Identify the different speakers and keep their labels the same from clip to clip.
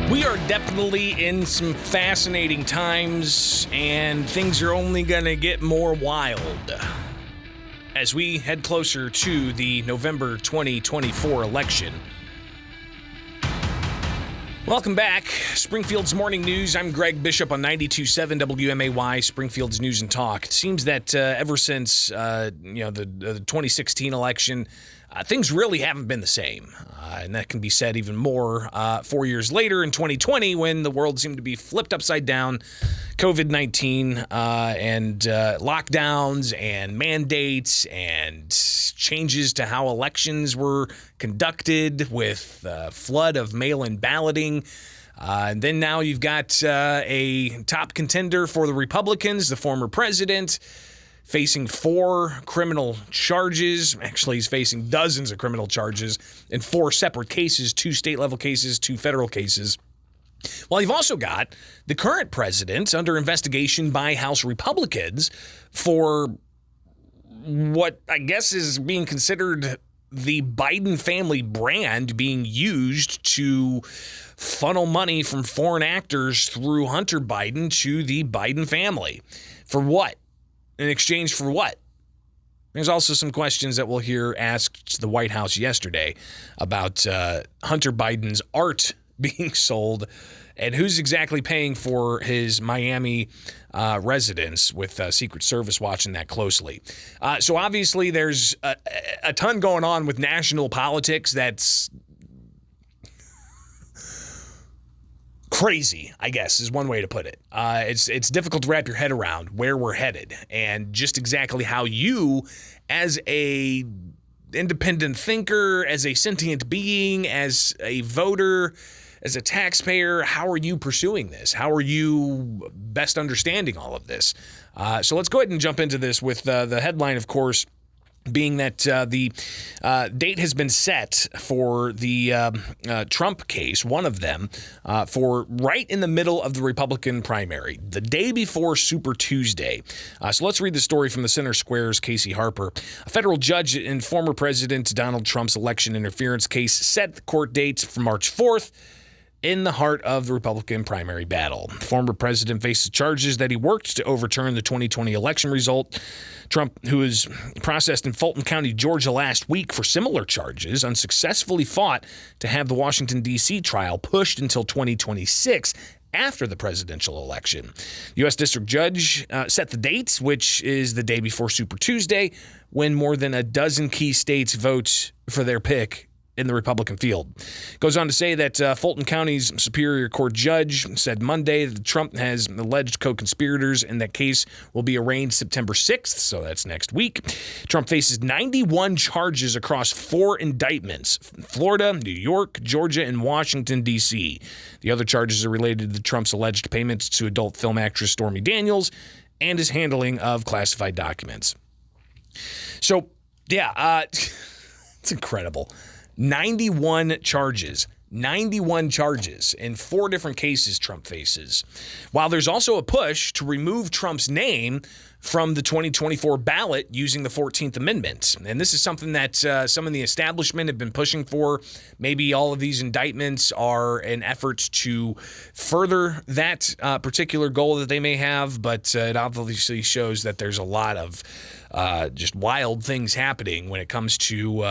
Speaker 1: We are definitely in some fascinating times, and things are only going to get more wild as we head closer to the November 2024 election. Welcome back. Springfield's Morning News. I'm Greg Bishop on 92.7 WMAY, Springfield's News and Talk. It seems that ever since the 2016 election, things really haven't been the same. And that can be said even more 4 years later in 2020 when the world seemed to be flipped upside down. COVID-19 and lockdowns and mandates and changes to how elections were conducted with a flood of mail-in balloting. And then now you've got a top contender for the Republicans, the former president, facing 4 criminal charges. Actually, he's facing dozens of criminal charges in 4 separate cases, 2 state-level cases, 2 federal cases. Well, you've also got the current president under investigation by House Republicans for what I guess is being considered the Biden family brand being used to funnel money from foreign actors through Hunter Biden to the Biden family. For what? In exchange for what? There's also some questions that we'll hear asked to the White House yesterday about Hunter Biden's art being sold and who's exactly paying for his Miami residence, with Secret Service watching that closely. So obviously there's a ton going on with national politics that's crazy, I guess, is one way to put it. It's difficult to wrap your head around where we're headed and just exactly how you, as a independent thinker, as a sentient being, as a voter, as a taxpayer, how are you pursuing this? How are you best understanding all of this? So let's go ahead and jump into this with the headline, of course, being that the date has been set for the Trump case, one of them, for right in the middle of the Republican primary, the day before Super Tuesday. So let's read the story from the Center Square's Casey Harper. A federal judge in former President Donald Trump's election interference case set the court dates for March 4th. In the heart of the Republican primary battle. The former president faces charges that he worked to overturn the 2020 election result. Trump, who was processed in Fulton County, Georgia last week for similar charges, unsuccessfully fought to have the Washington, D.C. trial pushed until 2026 after the presidential election. The U.S. District Judge set the dates, which is the day before Super Tuesday, when more than a dozen key states vote for their pick in the Republican field. Goes on to say that Fulton County's Superior Court judge said Monday that Trump has alleged co-conspirators and that case will be arraigned September 6th, so that's next week. Trump faces 91 charges across 4 indictments: Florida, New York, Georgia, and Washington, D.C. The other charges are related to Trump's alleged payments to adult film actress Stormy Daniels and his handling of classified documents. So, yeah, it's incredible. 91 charges in 4 different cases Trump faces. While there's also a push to remove Trump's name from the 2024 ballot using the 14th Amendment. And this is something that some in the establishment have been pushing for. Maybe all of these indictments are an effort to further that particular goal that they may have, but it obviously shows that there's a lot of just wild things happening when it comes to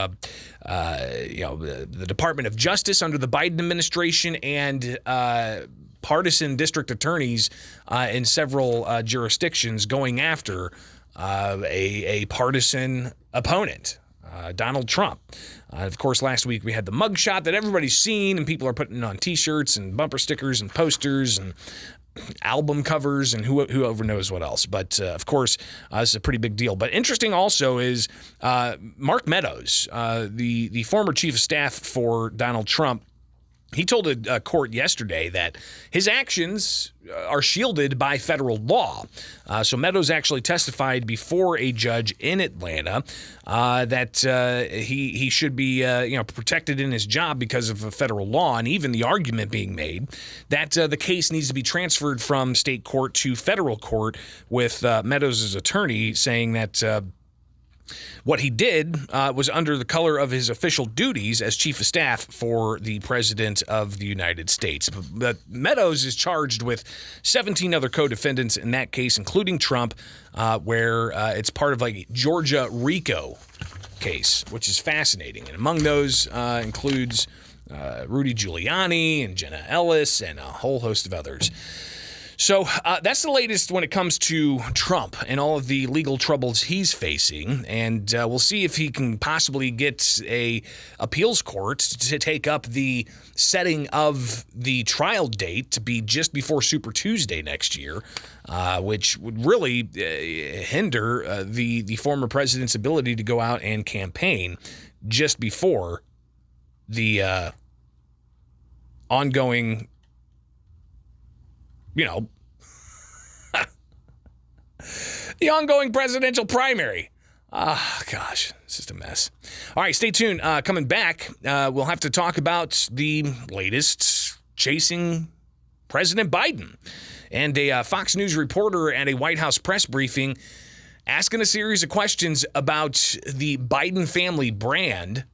Speaker 1: the Department of Justice under the Biden administration and partisan district attorneys in several jurisdictions going after a partisan opponent, Donald Trump. Of course, last week we had the mugshot that everybody's seen, and people are putting on T-shirts and bumper stickers and posters and album covers and whoever knows what else. But, of course, this is a pretty big deal. But interesting also is Mark Meadows, the former chief of staff for Donald Trump. He told a court yesterday that his actions are shielded by federal law. So Meadows actually testified before a judge in Atlanta that he should be protected in his job because of a federal law, and even the argument being made that the case needs to be transferred from state court to federal court, with Meadows' attorney saying that What he did was under the color of his official duties as chief of staff for the president of the United States. But Meadows is charged with 17 other co-defendants in that case, including Trump, where it's part of like a Georgia RICO case, which is fascinating. And among those includes Rudy Giuliani and Jenna Ellis and a whole host of others. So that's the latest when it comes to Trump and all of the legal troubles he's facing, and we'll see if he can possibly get a appeals court to take up the setting of the trial date to be just before Super Tuesday next year, which would really hinder the former president's ability to go out and campaign just before the ongoing, the ongoing presidential primary. Gosh, it's just a mess. All right, stay tuned. Coming back, we'll have to talk about the latest chasing President Biden. And a Fox News reporter at a White House press briefing asking a series of questions about the Biden family brand,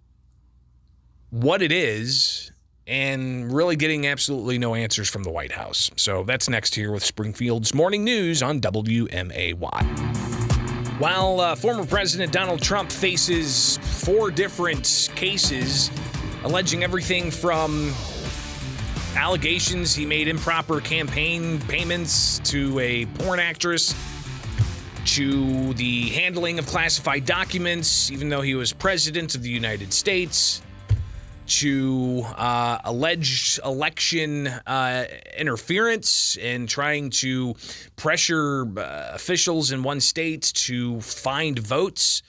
Speaker 1: what it is, and really getting absolutely no answers from the White House. So that's next here with Springfield's Morning News on WMAY. While former President Donald Trump faces 4 different cases alleging everything from allegations he made improper campaign payments to a porn actress to the handling of classified documents, even though he was president of the United States, to alleged election interference and trying to pressure officials in one state to find votes.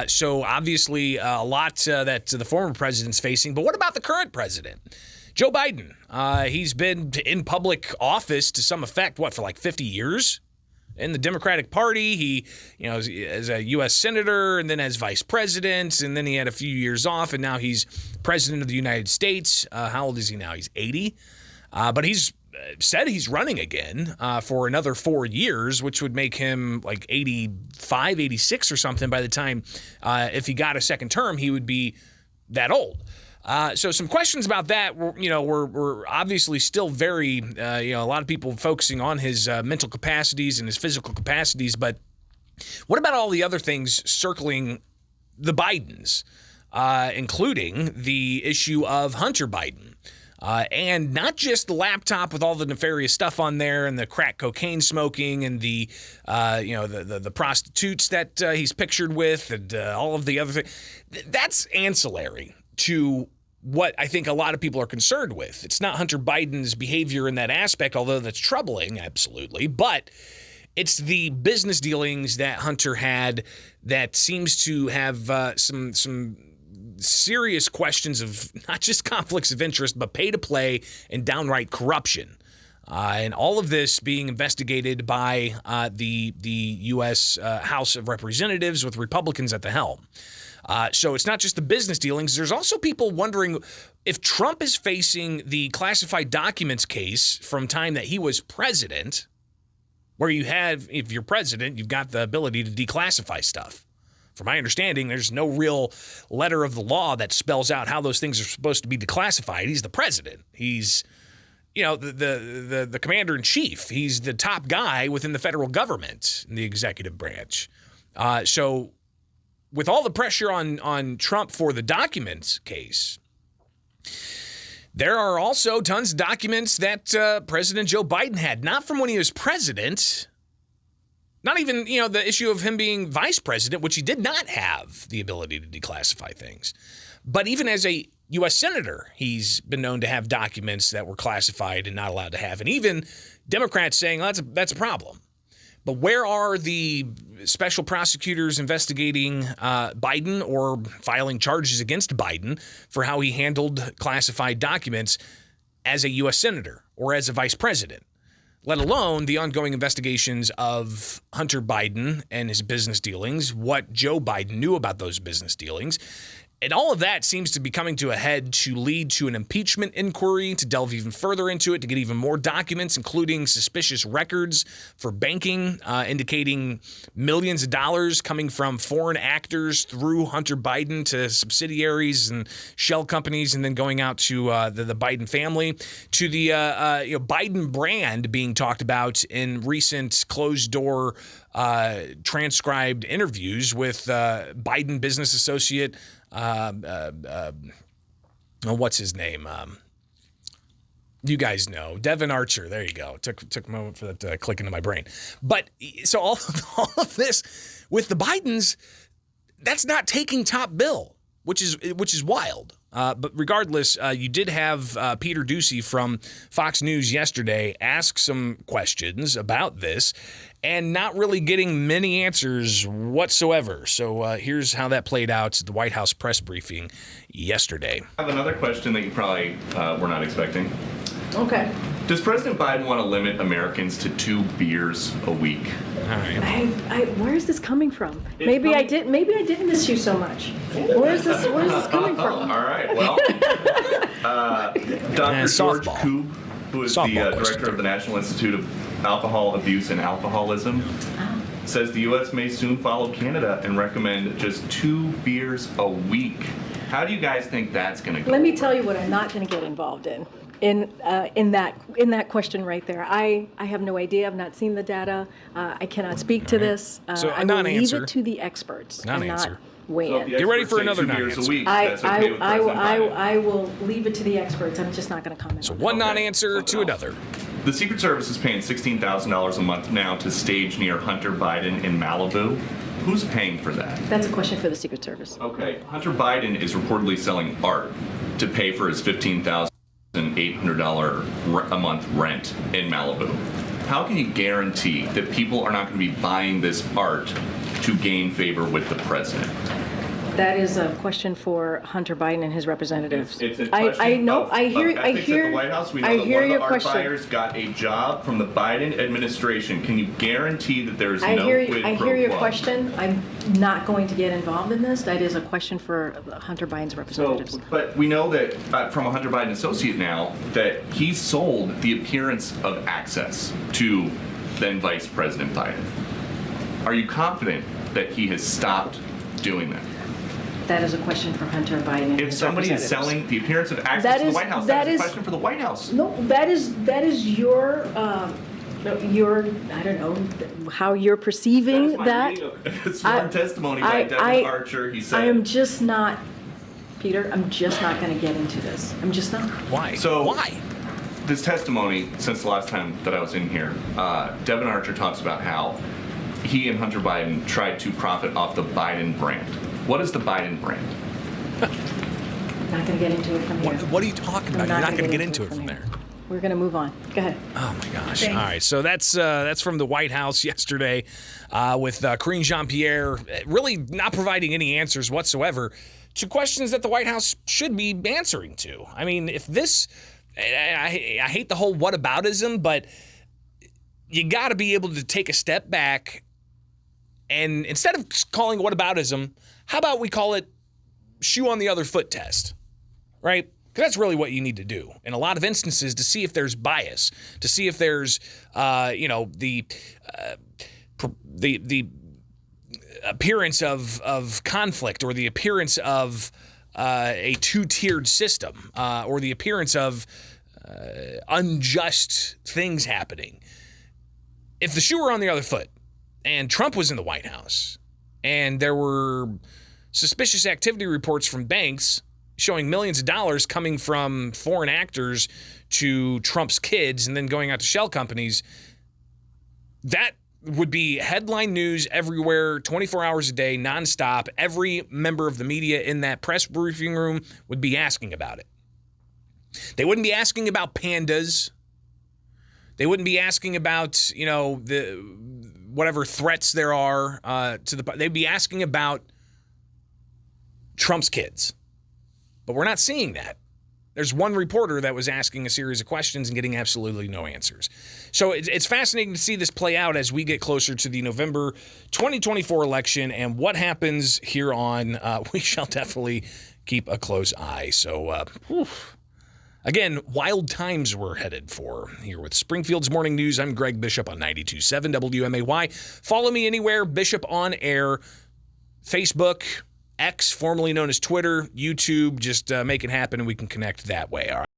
Speaker 1: So obviously a lot that the former president's facing. But what about the current president, Joe Biden? He's been in public office to some effect, for like 50 years? In the Democratic Party, he, as a U.S. senator and then as vice president, and then he had a few years off, and now he's president of the United States. How old is he now? He's 80. But he's said he's running again for another 4 years, which would make him like 85, 86 or something by the time, if he got a second term, he would be that old. So some questions about that, we're obviously still very, a lot of people focusing on his mental capacities and his physical capacities. But what about all the other things circling the Bidens, including the issue of Hunter Biden? And not just the laptop with all the nefarious stuff on there and the crack cocaine smoking and the prostitutes that he's pictured with and all of the other things. That's ancillary to what I think a lot of people are concerned with. It's not Hunter Biden's behavior in that aspect, although that's troubling, absolutely. But it's the business dealings that Hunter had that seems to have some serious questions of not just conflicts of interest, but pay to play and downright corruption. And all of this being investigated by the U.S. House of Representatives with Republicans at the helm. So it's not just the business dealings. There's also people wondering if Trump is facing the classified documents case from time that he was president, where if you're president, you've got the ability to declassify stuff. From my understanding, there's no real letter of the law that spells out how those things are supposed to be declassified. He's the president. He's, the commander in chief. He's the top guy within the federal government in the executive branch. So with all the pressure on Trump for the documents case, there are also tons of documents that President Joe Biden had, not from when he was president, not even, the issue of him being vice president, which he did not have the ability to declassify things. But even as a U.S. senator, he's been known to have documents that were classified and not allowed to have. And even Democrats saying, that's a problem. But where are the special prosecutors investigating Biden or filing charges against Biden for how he handled classified documents as a U.S. senator or as a vice president, let alone the ongoing investigations of Hunter Biden and his business dealings, what Joe Biden knew about those business dealings, And all of that seems to be coming to a head to lead to an impeachment inquiry, to delve even further into it, to get even more documents, including suspicious records for banking, indicating millions of dollars coming from foreign actors through Hunter Biden to subsidiaries and shell companies, and then going out to the Biden family, to the Biden brand being talked about in recent closed-door transcribed interviews with Biden business associate. What's his name? You guys know, Devin Archer. There you go. Took a moment for that to click into my brain. But so all of this with the Bidens, that's not taking top bill, which is wild. But regardless, you did have Peter Doocy from Fox News yesterday ask some questions about this and not really getting many answers whatsoever. So here's how that played out at the White House press briefing yesterday.
Speaker 2: I have another question that you probably were not expecting.
Speaker 3: Okay.
Speaker 2: Does President Biden want to limit Americans to 2 beers a week?
Speaker 1: All right.
Speaker 3: Where is this coming from? Maybe I didn't miss you so much. Where is this coming from?
Speaker 2: All right. Well, Dr. George Koob, who is the director of the National Institute of Alcohol Abuse and Alcoholism, says the U.S. may soon follow Canada and recommend just 2 beers a week. How do you guys think that's going to go?
Speaker 3: Let me tell you what I'm not going to get involved in that question right there. I have no idea. I've not seen the data. I cannot speak to this.
Speaker 1: So
Speaker 3: I will leave it to the experts.
Speaker 1: Non-answer.
Speaker 3: Weigh in.
Speaker 1: Get ready for another non-answer.
Speaker 3: I will leave it to the experts. I'm just not going to comment.
Speaker 1: So one non-answer to another.
Speaker 2: The Secret Service is paying $16,000 a month now to stage near Hunter Biden in Malibu. Who's paying for that?
Speaker 3: That's a question for the Secret Service.
Speaker 2: Okay. Hunter Biden is reportedly selling art to pay for his $15,800 a month rent in Malibu. How can you guarantee that people are not going to be buying this art to gain favor with the president?
Speaker 3: That is a question for Hunter Biden and his representatives.
Speaker 2: It's a question
Speaker 3: I hear
Speaker 2: at the White House. We know that one of the art buyers got a job from the Biden administration. Can you guarantee that there's no quid pro quo?
Speaker 3: I hear your question. I'm not going to get involved in this. That is a question for Hunter Biden's representatives.
Speaker 2: So, but we know that from a Hunter Biden associate now that he sold the appearance of access to then Vice President Biden. Are you confident that he has stopped doing that?
Speaker 3: That is a question for Hunter Biden. And
Speaker 2: if somebody is selling the appearance of access to the White House, that is a question for the White House.
Speaker 3: No, that is your I don't know how you're perceiving that.
Speaker 2: Sworn testimony by Devin Archer. He said,
Speaker 3: I am just not, Peter. I'm just not going to get into this. I'm just not.
Speaker 1: Why?
Speaker 2: So
Speaker 1: why?
Speaker 2: This testimony, since the last time that I was in here, Devin Archer talks about how he and Hunter Biden tried to profit off the Biden brand. What is the Biden brand?
Speaker 3: I'm not going to get into it from here.
Speaker 1: What are you talking about? You're not going to get into it from there.
Speaker 3: We're going to move on. Go ahead.
Speaker 1: Oh my gosh!
Speaker 3: Thanks.
Speaker 1: All right, so that's from the White House yesterday, with Karine Jean-Pierre really not providing any answers whatsoever to questions that the White House should be answering to. I mean, if this, I hate the whole whataboutism, but you got to be able to take a step back, and instead of calling whataboutism, how about we call it shoe on the other foot test, right? Because that's really what you need to do in a lot of instances to see if there's bias, to see if there's, the appearance of conflict, or the appearance of a two-tiered system, or the appearance of unjust things happening. If the shoe were on the other foot and Trump was in the White House and there were suspicious activity reports from banks showing millions of dollars coming from foreign actors to Trump's kids and then going out to shell companies, that would be headline news everywhere, 24 hours a day, nonstop. Every member of the media in that press briefing room would be asking about it. They wouldn't be asking about pandas. They wouldn't be asking about, the whatever threats there are to the. They'd be asking about Trump's kids. But we're not seeing that. There's one reporter that was asking a series of questions and getting absolutely no answers. So it's fascinating to see this play out as we get closer to the November 2024 election, and what happens here on, we shall definitely keep a close eye. So, again, wild times we're headed for here with Springfield's Morning News. I'm Greg Bishop on 92.7 WMAY. Follow me anywhere, Bishop on Air, Facebook, X, formerly known as Twitter, YouTube. Just make it happen and we can connect that way. All right.